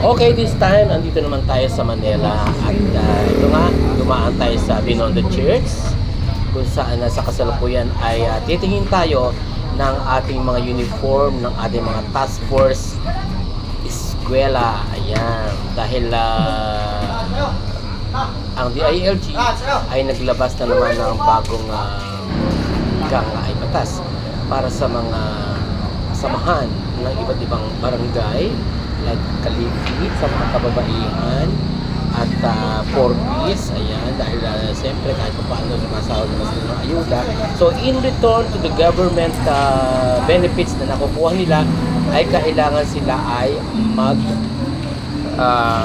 Okay, this time, andito naman tayo sa Manila at ito nga, dumaan tayo sa Binondo Church kung saan sa kasalukuyan ay titingin tayo ng ating mga uniform, ng ating mga task force eskwela. Ayan, dahil ang DILG ay naglabas na naman ng bagong ay batas para sa mga samahan ng iba't ibang barangay like Kaliki sa mga kababaihan at 4Ps, ayan, dahil siyempre kahit pa paano sumasahod naman sila ng ayuda. So in return to the government benefits na nakukuha nila ay kailangan sila ay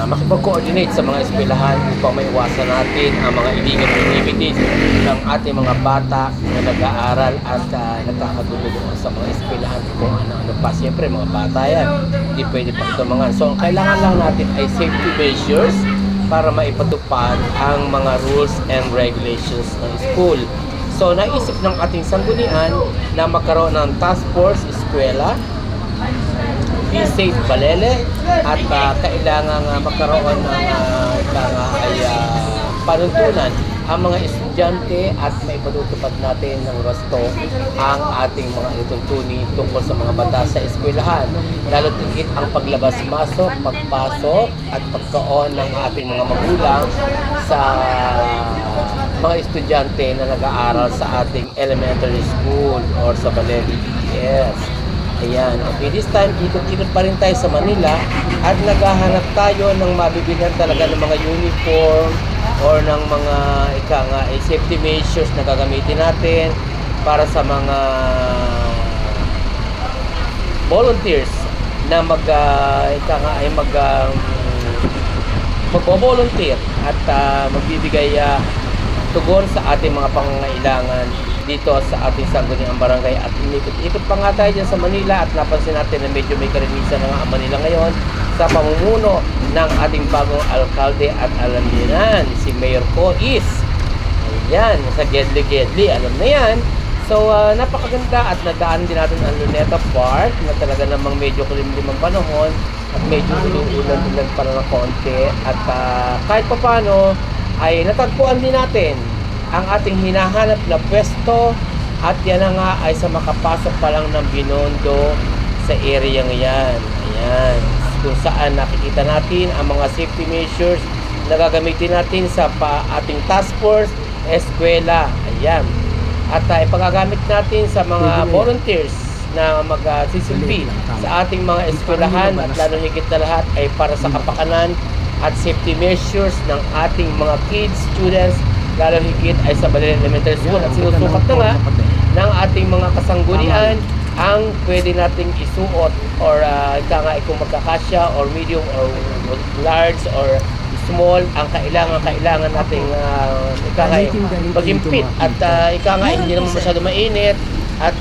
makipag-coordinate sa mga eskwelahan upang maiwasan natin ang mga illegal activities ng ating mga bata na nag-aaral at nagkakagulo sa mga eskwelahan kung ano-ano pa. Siyempre, mga bata yan, hindi pwede pa ito mga. So, ang kailangan lang natin ay safety measures para maipatupad ang mga rules and regulations ng school. So, naisip ng ating sanggunian na magkaroon ng task force eskwela, Be Safe Balele, at kailangan magkaroon ng panuntunan ang mga estudyante at maipatutupad natin ng gusto ang ating mga ituntuni tungkol sa mga batas sa eskwelahan. Lalo tigit ang paglabas-masok, pagpasok at pagkaon ng ating mga magulang sa mga estudyante na nag-aaral sa ating elementary school or sa Balele ES. Ayan, okay, this time ikot-ikot pa rin tayo sa Manila at naghahanap tayo ng mabibilihan talaga ng mga uniform or ng mga safety measures na gagamitin natin para sa mga volunteers na mag-volunteer at magbibigay tugon sa ating mga pangangailangan dito sa ating sangguniang barangay. At inikot-ikot pa nga tayo dyan sa Manila at napansin natin na medyo may karinisan na nga ang Manila ngayon sa pamumuno ng ating bagong alkalde at alam niyo yan, si Mayor Po is ayan, sa Gedli, alam na yan. So napakaganda at nadaan din natin ang Luneta Park na talaga namang medyo kulimlim ang panahon at medyo ulan-ulan pa na konti at kahit pa paano ay natagpuan din natin ang ating hinahanap na pwesto at yan na nga ay sa makapasok pa lang ng Binondo sa area yan. Ayan, kung saan nakikita natin ang mga safety measures na gagamitin natin sa ating task force eskwela. Ayan, at ipagagamit natin sa mga volunteers na magsisilbi sa ating mga eskwelahan at lalo higit na lahat ay para sa kapakanan at safety measures ng ating mga kids, students, lalo higit ay sa Balele Elementary School. At sinusukat na nga ng ating mga kasanggunian ang pwede nating isuot or kung magkakasya or medium or large or small ang kailangan nating mag-impit at hindi naman masyado mainit at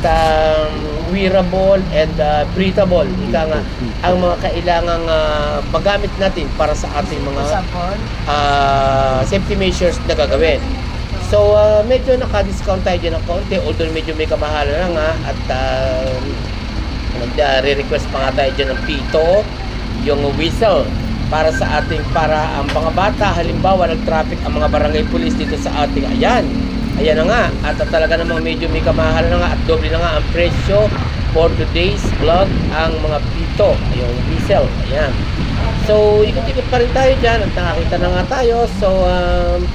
wearable and breathable ang mga kailangang magamit natin para sa ating mga safety measures na gagawin. So medyo naka-discount tayo dyan ng konti, although medyo may kamahalan na nga at nagre-request pa nga tayo dyan ng pito, yung whistle para ang mga bata. Halimbawa nag-traffic ang mga barangay police dito sa ating ayan na nga at talaga namang medyo may kamahalan na nga at doble na nga ang presyo for today's vlog ang mga pito, yung whistle. Ayan, so ikot-ikot pa rin tayo dyan at nakakita na nga tayo. So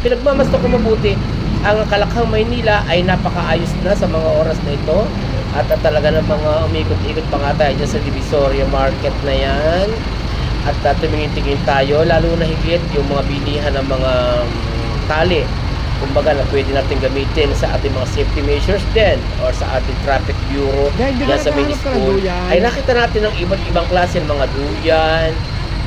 pinagmamasto ko mabuti ang Kalakhang, Maynila ay napakaayos na sa mga oras na ito at talaga ng mga umikot-ikot pa nga tayo dyan sa Divisoria Market na yan at tumingin-tingin tayo lalo na higit yung mga bilihan ng mga tali kumbaga na pwede natin gamitin sa ating mga safety measures din or sa ating traffic bureau yan sa main school ay nakita natin ng iba't ibang klase ng mga duyan,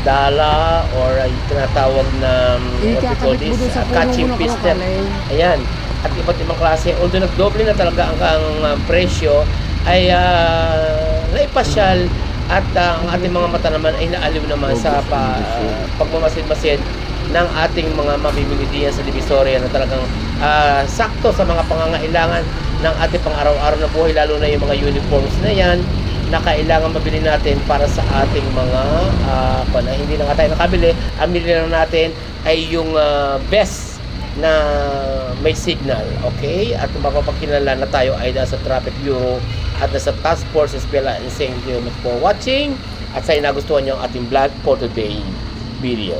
dala or tinatawag na what we call this, catching pistol. Ayan, at iba't ibang klase. Although nagdoble na talaga ang presyo ay naipasyal at ang ating mga mata naman ay naaliw naman sa pagmamasid-masid ng ating mga mamimili diyan sa Divisoria na talagang sakto sa mga pangangailangan ng ating pang-araw-araw na buhay, lalo na yung mga uniforms na yan na kailangan mabili natin para sa ating mga pa na hindi na nga tayo nakabili. Ang binili lang natin ay yung best na may signal, okay? At mapapakilala na tayo ay nasa Traffic Bureau at nasa Task Force Espela. And thank you much for watching. At sa nagustuhan nyo ang ating vlog for today video.